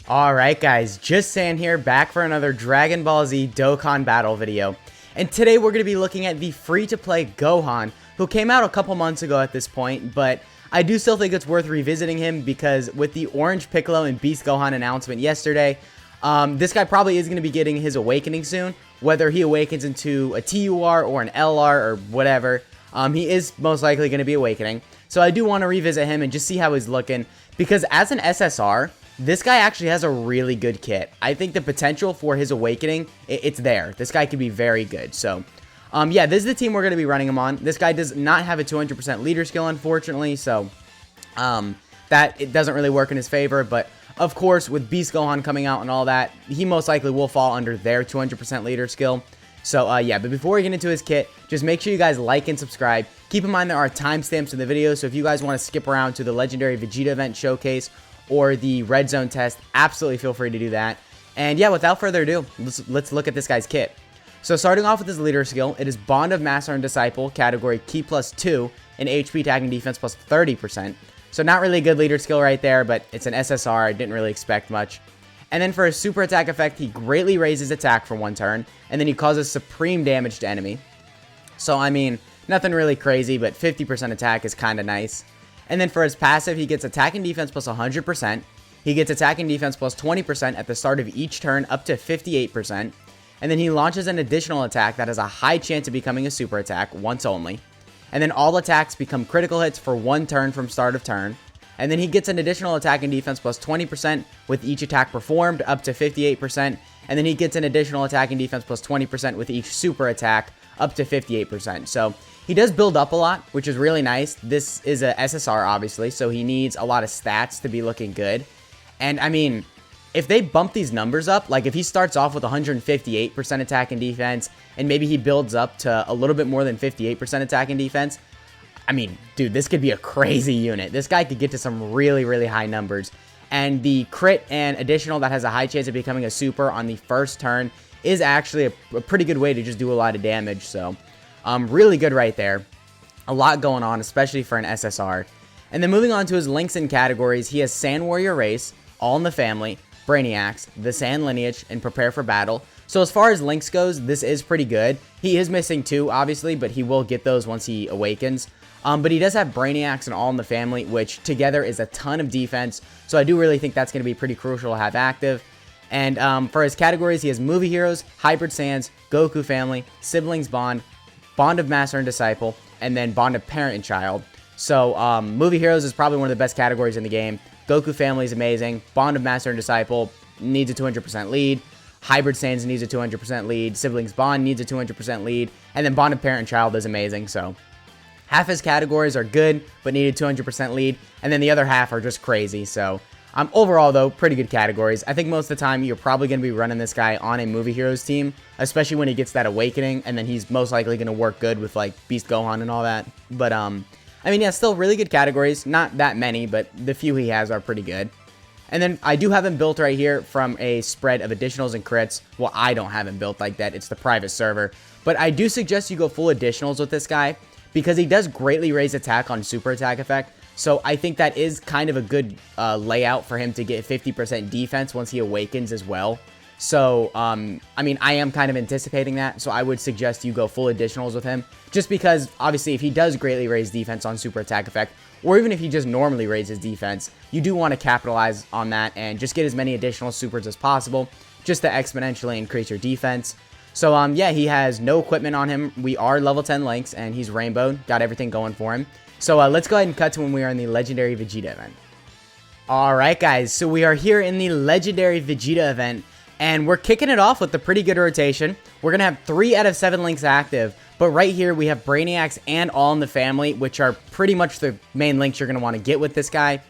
Alright guys, just San here, back for another Dragon Ball Z Dokkan battle video. And today we're going to be looking at the free-to-play Gohan, who came out a couple months ago at this point, but I do still think it's worth revisiting him because with the Orange Piccolo and Beast Gohan announcement yesterday, this guy probably is going to be getting his awakening soon. Whether he awakens into a TUR or an LR or whatever, he is most likely going to be awakening. So I do want to revisit him and just see how he's looking, because as an SSR, this guy actually has a really good kit. I think the potential for his awakening, it's there. This guy could be very good. So, yeah, this is the team we're going to be running him on. This guy does not have a 200% leader skill, unfortunately. So, it doesn't really work in his favor. But, of course, with Beast Gohan coming out and all that, he most likely will fall under their 200% leader skill. So, yeah, but before we get into his kit, just make sure you guys like and subscribe. Keep in mind there are timestamps in the video, so if you guys want to skip around to the Legendary Vegeta event showcase or the Red Zone test, absolutely feel free to do that. And yeah, without further ado, let's look at this guy's kit. So starting off with his leader skill, it is Bond of Master and Disciple, category Ki +2, and HP attack and defense plus 30%. So not really a good leader skill right there, but it's an SSR, I didn't really expect much. And then for his super attack effect, he greatly raises attack for one turn, and then he causes supreme damage to enemy. So I mean, nothing really crazy, but 50% attack is kind of nice. And then for his passive, he gets attack and defense plus 100%. He gets attack and defense plus 20% at the start of each turn, up to 58%. And then he launches an additional attack that has a high chance of becoming a super attack, once only. And then all attacks become critical hits for one turn from start of turn. And then he gets an additional attack and defense plus 20% with each attack performed, up to 58%. And then he gets an additional attack and defense plus 20% with each super attack, up to 58%. So he does build up a lot, which is really nice. This is a SSR, obviously, so he needs a lot of stats to be looking good. And, I mean, if they bump these numbers up, like if he starts off with 158% attack and defense, and maybe he builds up to a little bit more than 58% attack and defense, I mean, dude, this could be a crazy unit. This guy could get to some really, really high numbers. And the crit and additional that has a high chance of becoming a super on the first turn is actually a pretty good way to just do a lot of damage, so really good right there. A lot going on, especially for an SSR. And then moving on to his links and categories, he has Sand Warrior Race, All in the Family, Brainiacs, the Sand Lineage, and Prepare for Battle. So as far as links goes, this is pretty good. He is missing two, obviously, but he will get those once he awakens. But he does have Brainiacs and All in the Family, which together is a ton of defense. So I do really think that's going to be pretty crucial to have active. And for his categories, he has Movie Heroes, Hybrid Sands, Goku Family, Siblings Bond, Bond of Master and Disciple, and then Bond of Parent and Child. So Movie Heroes is probably one of the best categories in the game. Goku Family is amazing. Bond of Master and Disciple needs a 200% lead. Hybrid Sands needs a 200% lead. Siblings Bond needs a 200% lead. And then Bond of Parent and Child is amazing. So half his categories are good, but needed 200% lead. And then the other half are just crazy. So overall, though, pretty good categories. I think most of the time you're probably going to be running this guy on a Movie Heroes team, especially when he gets that awakening, and then he's most likely going to work good with, like, Beast Gohan and all that. But, I mean, yeah, still really good categories. Not that many, but the few he has are pretty good. And then I do have him built right here from a spread of additionals and crits. Well, I don't have him built like that. It's the private server. But I do suggest you go full additionals with this guy, because he does greatly raise attack on super attack effect. So I think that is kind of a good layout for him to get 50% defense once he awakens as well. So, I mean, I am kind of anticipating that. So I would suggest you go full additionals with him. Just because, obviously, if he does greatly raise defense on super attack effect, or even if he just normally raises defense, you do want to capitalize on that and just get as many additional supers as possible, just to exponentially increase your defense. So, yeah, he has no equipment on him. We are level 10 links, and he's rainbowed. Got everything going for him. So let's go ahead and cut to when we are in the Legendary Vegeta event. Alright guys, so we are here in the Legendary Vegeta event, and we're kicking it off with a pretty good rotation. We're going to have 3 out of 7 links active, but right here we have Brainiacs and All in the Family, which are pretty much the main links you're going to want to get with this guy.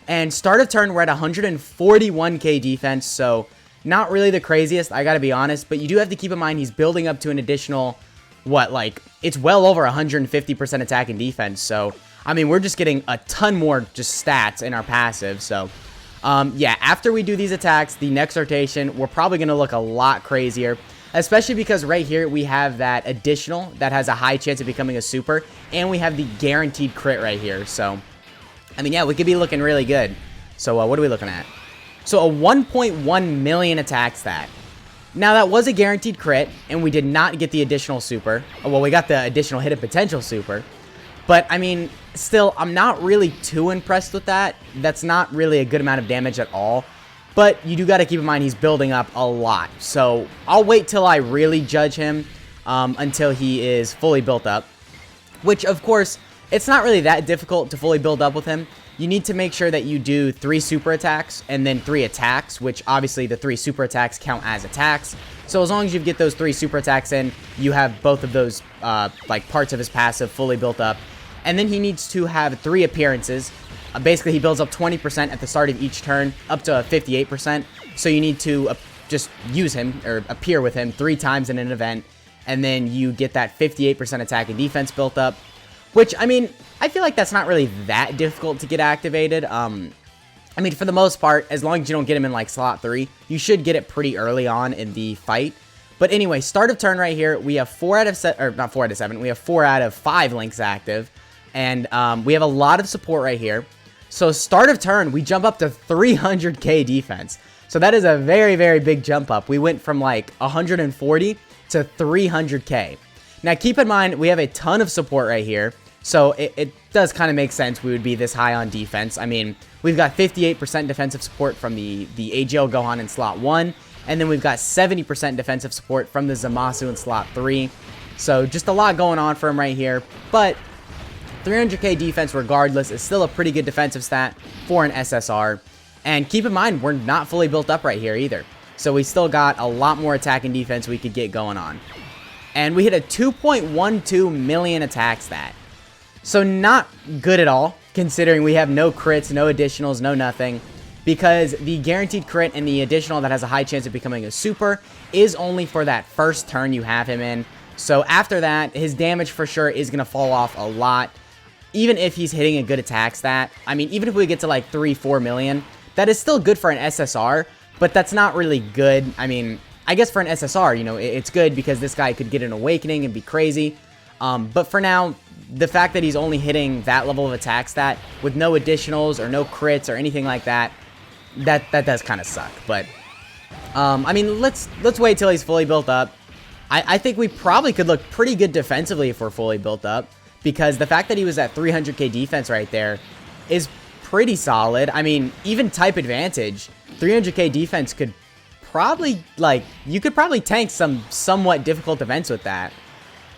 And start of turn, we're at 141k defense, so not really the craziest, I gotta be honest, but you do have to keep in mind he's building up to an additional, it's well over 150% attack and defense. So, I mean, we're just getting a ton more just stats in our passive. So, yeah, after we do these attacks, the next rotation, we're probably going to look a lot crazier. Especially because right here, we have that additional that has a high chance of becoming a super. And we have the guaranteed crit right here. So, I mean, yeah, we could be looking really good. So, what are we looking at? So a 1.1 million attack stat. Now, that was a guaranteed crit, and we did not get the additional super. Well, we got the additional hidden potential super. But, I mean, still, I'm not really too impressed with that. That's not really a good amount of damage at all. But you do got to keep in mind he's building up a lot. So, I'll wait till I really judge him until he is fully built up. Which, of course, it's not really that difficult to fully build up with him. You need to make sure that you do 3 super attacks and then 3 attacks, which obviously the 3 super attacks count as attacks. So as long as you get those 3 super attacks in, you have both of those like parts of his passive fully built up. And then he needs to have 3 appearances. Basically, he builds up 20% at the start of each turn, up to 58%. So you need to just use him or appear with him 3 times in an event. And then you get that 58% attack and defense built up. Which, I mean, I feel like that's not really that difficult to get activated. I mean, for the most part, as long as you don't get him in, like, slot 3, you should get it pretty early on in the fight. But anyway, start of turn right here, we have 4 out of 7, or not 4 out of 7, we have 4 out of 5 links active. And we have a lot of support right here. So start of turn, we jump up to 300k defense. So that is a very, very big jump up. We went from, like, 140 to 300k. Now, keep in mind, we have a ton of support right here, so it does kind of make sense we would be this high on defense. I mean, we've got 58% defensive support from the AGL Gohan in slot 1, and then we've got 70% defensive support from the Zamasu in slot 3. So, just a lot going on for him right here, but 300k defense regardless is still a pretty good defensive stat for an SSR. And keep in mind, we're not fully built up right here either, so we still got a lot more attack and defense we could get going on. And we hit a 2.12 million attack stat. So not good at all, considering we have no crits, no additionals, no nothing. Because the guaranteed crit and the additional that has a high chance of becoming a super is only for that first turn you have him in. So after that, his damage for sure is going to fall off a lot. Even if he's hitting a good attack stat. I mean, even if we get to like 3-4 million, that is still good for an SSR. But that's not really good. I mean, I guess for an SSR, you know, it's good because this guy could get an awakening and be crazy. But for now, the fact that he's only hitting that level of attack stat with no additionals or no crits or anything like that, that does kind of suck. But, I mean, let's wait till he's fully built up. I think we probably could look pretty good defensively if we're fully built up, because the fact that he was at 300k defense right there is pretty solid. I mean, even type advantage, 300k defense could probably, like, you could probably tank some somewhat difficult events with that.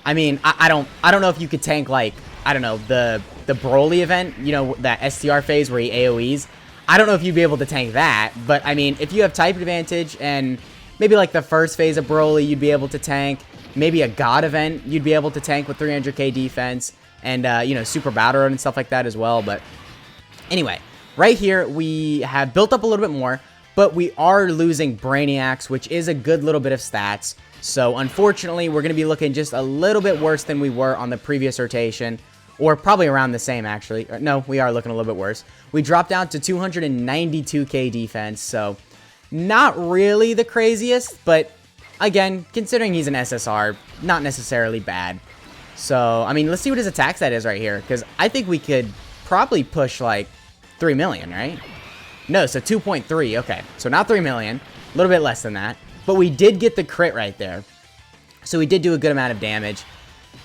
I mean, I don't know if you could tank, like, I don't know, the Broly event, you know, that STR phase where he AoEs. I don't know if you'd be able to tank that, but I mean, if you have type advantage and maybe like the first phase of Broly, you'd be able to tank. Maybe a God event, you'd be able to tank with 300k defense and, you know, Super Battle Road and stuff like that as well. But anyway, right here, we have built up a little bit more. But we are losing Brainiacs, which is a good little bit of stats. So, unfortunately, we're going to be looking just a little bit worse than we were on the previous rotation. Or probably around the same, actually. No, we are looking a little bit worse. We dropped down to 292k defense. So, not really the craziest. But, again, considering he's an SSR, not necessarily bad. So, I mean, let's see what his attack stat is right here. Because I think we could probably push, like, 3 million, right? No, so 2.3, okay. So not 3 million, a little bit less than that. But we did get the crit right there. So we did do a good amount of damage.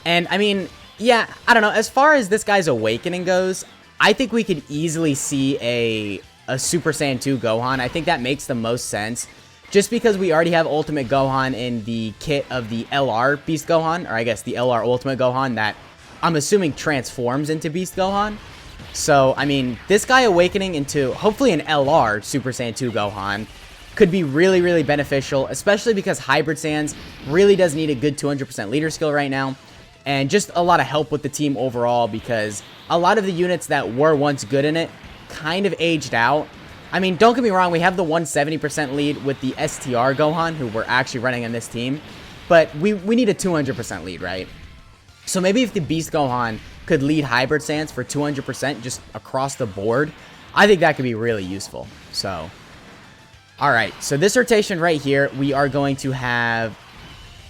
And, I mean, yeah, I don't know. As far as this guy's awakening goes, I think we could easily see a Super Saiyan 2 Gohan. I think that makes the most sense. Just because we already have Ultimate Gohan in the kit of the LR Beast Gohan. Or I guess the LR Ultimate Gohan that I'm assuming transforms into Beast Gohan. So, I mean, this guy awakening into, hopefully, an LR Super Saiyan 2 Gohan could be really, really beneficial, especially because Hybrid Saiyans really does need a good 200% leader skill right now, and just a lot of help with the team overall, because a lot of the units that were once good in it kind of aged out. I mean, don't get me wrong, we have the 170% lead with the STR Gohan, who we're actually running on this team, but we need a 200% lead, right? So maybe if the Beast Gohan could lead Hybrid Saiyans for 200% just across the board, I think that could be really useful. So, alright, so this rotation right here, we are going to have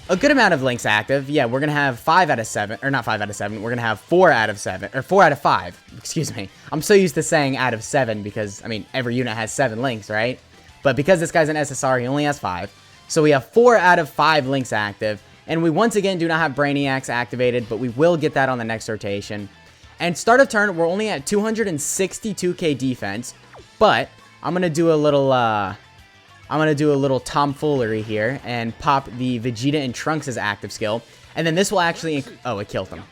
a good amount of links active. Yeah, we're going to have 5 out of 7, or not 5 out of 7, we're going to have 4 out of 7, or 4 out of 5, excuse me. I'm so used to saying out of 7 because, I mean, every unit has 7 links, right? But because this guy's an SSR, he only has 5. So we have 4 out of 5 links active. And we once again do not have Brainiacs activated, but we will get that on the next rotation. And start of turn, we're only at 262k defense. But I'm gonna do a little tomfoolery here and pop the Vegeta and Trunks' active skill. And then this will actually... Oh, it killed him.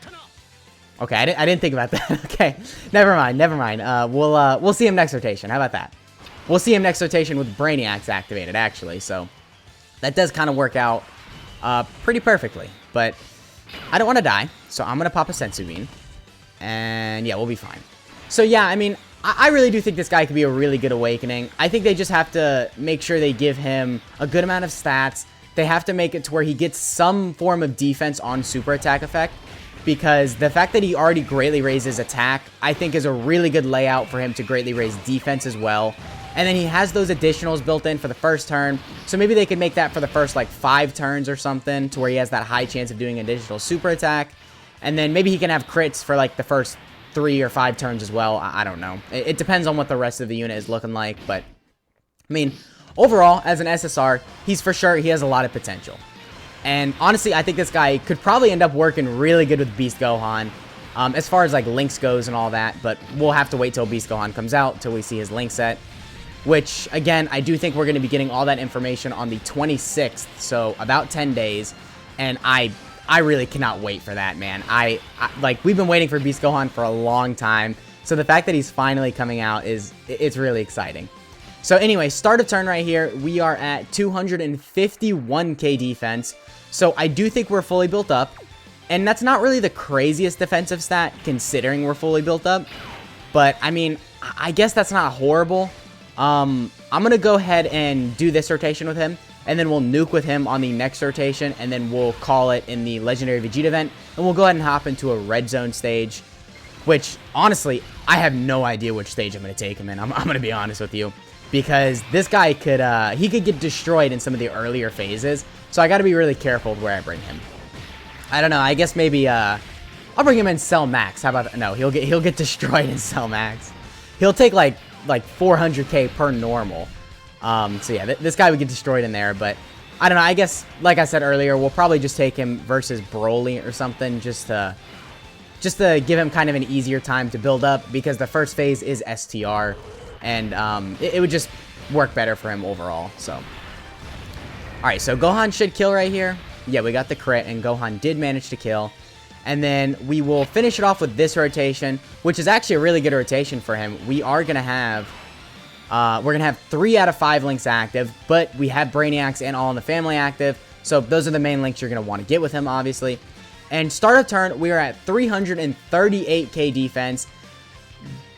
Okay, I didn't think about that. Okay, never mind. We'll see him next rotation. How about that? We'll see him next rotation with Brainiacs activated, actually. So that does kind of work out pretty perfectly. But I don't want to die, so I'm going to pop a Sensu Bean. And yeah, we'll be fine. So yeah, I mean, I really do think this guy could be a really good awakening. I think they just have to make sure they give him a good amount of stats. They have to make it to where he gets some form of defense on super attack effect. Because the fact that he already greatly raises attack, I think is a really good layout for him to greatly raise defense as well. And then he has those additionals built in for the first turn. So maybe they could make that for the first like 5 turns or something, to where he has that high chance of doing additional super attack. And then maybe he can have crits for like the first 3 or 5 turns as well. I don't know. It depends on what the rest of the unit is looking like. But, I mean, overall, as an SSR, he has a lot of potential. And honestly, I think this guy could probably end up working really good with Beast Gohan. As far as like links goes and all that. But we'll have to wait till Beast Gohan comes out, till we see his link set. Which, again, I do think we're going to be getting all that information on the 26th. So, about 10 days. And I really cannot wait for that, man. Like, we've been waiting for Beast Gohan for a long time. So the fact that he's finally coming out it's really exciting. So anyway, start of turn right here. We are at 251k defense. So I do think we're fully built up. And that's not really the craziest defensive stat, considering we're fully built up. But, I mean, I guess that's not horrible. I'm going to go ahead and do this rotation with him. And then we'll nuke with him on the next rotation. And then we'll call it in the Legendary Vegeta event. And we'll go ahead and hop into a Red Zone stage. Which, honestly, I have no idea which stage I'm going to take him in. I'm going to be honest with you. Because this guy could, he could get destroyed in some of the earlier phases. So I got to be really careful with where I bring him. I don't know. I guess maybe, I'll bring him in Cell Max. How about, no, he'll get destroyed in Cell Max. He'll take like 400k per normal. So yeah, this guy would get destroyed in there, but I don't know. I guess, like I said earlier, we'll probably just take him versus Broly or something, just to give him kind of an easier time to build up, because the first phase is STR, and it would just work better for him overall. So, all right, so Gohan should kill right here. Yeah, we got the crit, and Gohan did manage to kill. And then we will finish it off with this rotation, which is actually a really good rotation for him. We are gonna have. We're going to have 3 out of 5 links active, but we have Brainiacs and All in the Family active, so those are the main links you're going to want to get with him, obviously. And start of turn, we are at 338k defense.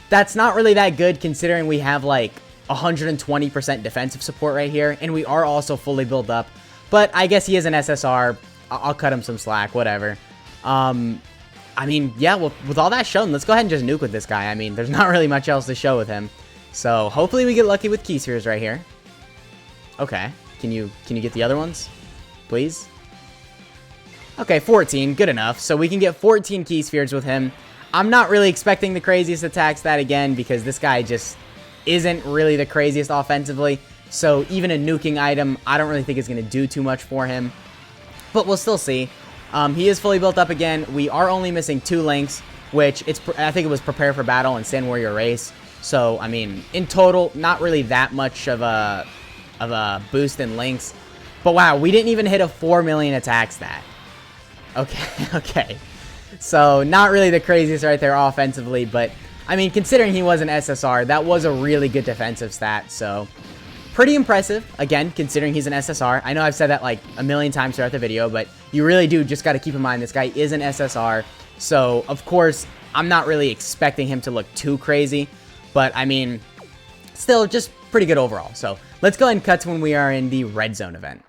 That's not really that good, considering we have like 120% defensive support right here, and we are also fully built up. But I guess he is an SSR. I'll cut him some slack, whatever. I mean, yeah, with all that shown, let's go ahead and just nuke with this guy. I mean, there's not really much else to show with him. So, hopefully we get lucky with key spheres right here. Okay. Can you get the other ones? Please? Okay, 14. Good enough. So, we can get 14 key spheres with him. I'm not really expecting the craziest attack stat again, because this guy just isn't really the craziest offensively. So, even a nuking item, I don't really think is going to do too much for him. But we'll still see. He is fully built up again. We are only missing 2 links, which I think it was Prepare for Battle and Sand Warrior Race. So, I mean, in total, not really that much of a boost in links. But wow, we didn't even hit a 4 million attack stat. Okay, okay. So, not really the craziest right there offensively, but, I mean, considering he was an SSR, that was a really good defensive stat, so pretty impressive, again, considering he's an SSR. I know I've said that like a million times throughout the video, but you really do just got to keep in mind this guy is an SSR, so, of course, I'm not really expecting him to look too crazy. But, I mean, still just pretty good overall. So, let's go ahead and cut to when we are in the Red Zone event.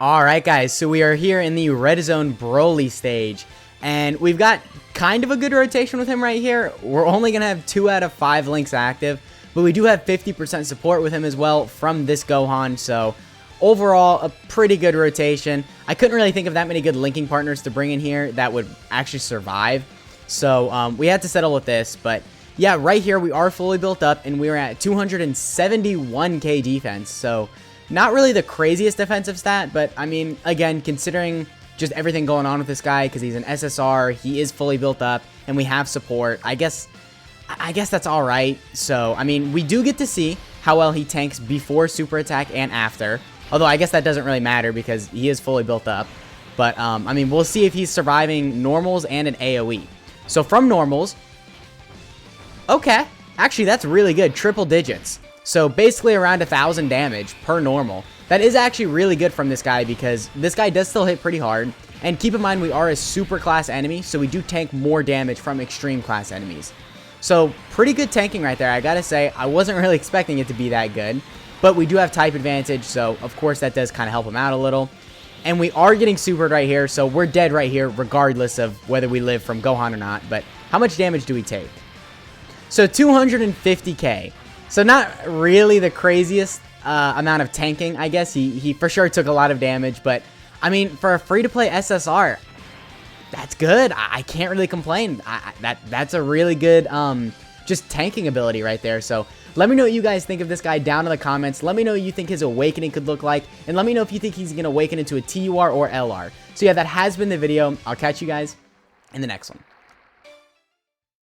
Alright, guys. So, we are here in the Red Zone Broly stage. And we've got kind of a good rotation with him right here. We're only going to have 2 out of 5 links active. But we do have 50% support with him as well from this Gohan. So, overall, a pretty good rotation. I couldn't really think of that many good linking partners to bring in here that would actually survive. So, we had to settle with this. But yeah, right here we are fully built up, and we're at 271k defense. So not really the craziest defensive stat, but I mean, again, considering just everything going on with this guy, because he's an SSR, he is fully built up, and we have support, I guess that's all right. So, I mean, we do get to see how well he tanks before super attack and after. Although, I guess that doesn't really matter because he is fully built up. But, I mean, we'll see if he's surviving normals and an AoE. So, from normals, okay, actually, that's really good. Triple digits. So, basically around 1,000 damage per normal. That is actually really good from this guy because this guy does still hit pretty hard. And keep in mind, we are a super class enemy, so we do tank more damage from extreme class enemies. So, pretty good tanking right there, I gotta say. I wasn't really expecting it to be that good. But we do have type advantage, so of course that does kind of help him out a little. And we are getting supered right here, so we're dead right here regardless of whether we live from Gohan or not. But how much damage do we take? So, 250k. So, not really the craziest amount of tanking, I guess. He for sure took a lot of damage, but I mean, for a free-to-play SSR, that's good. I can't really complain. That's a really good just tanking ability right there. So let me know what you guys think of this guy down in the comments. Let me know what you think his awakening could look like. And let me know if you think he's going to awaken into a TUR or LR. So yeah, that has been the video. I'll catch you guys in the next one.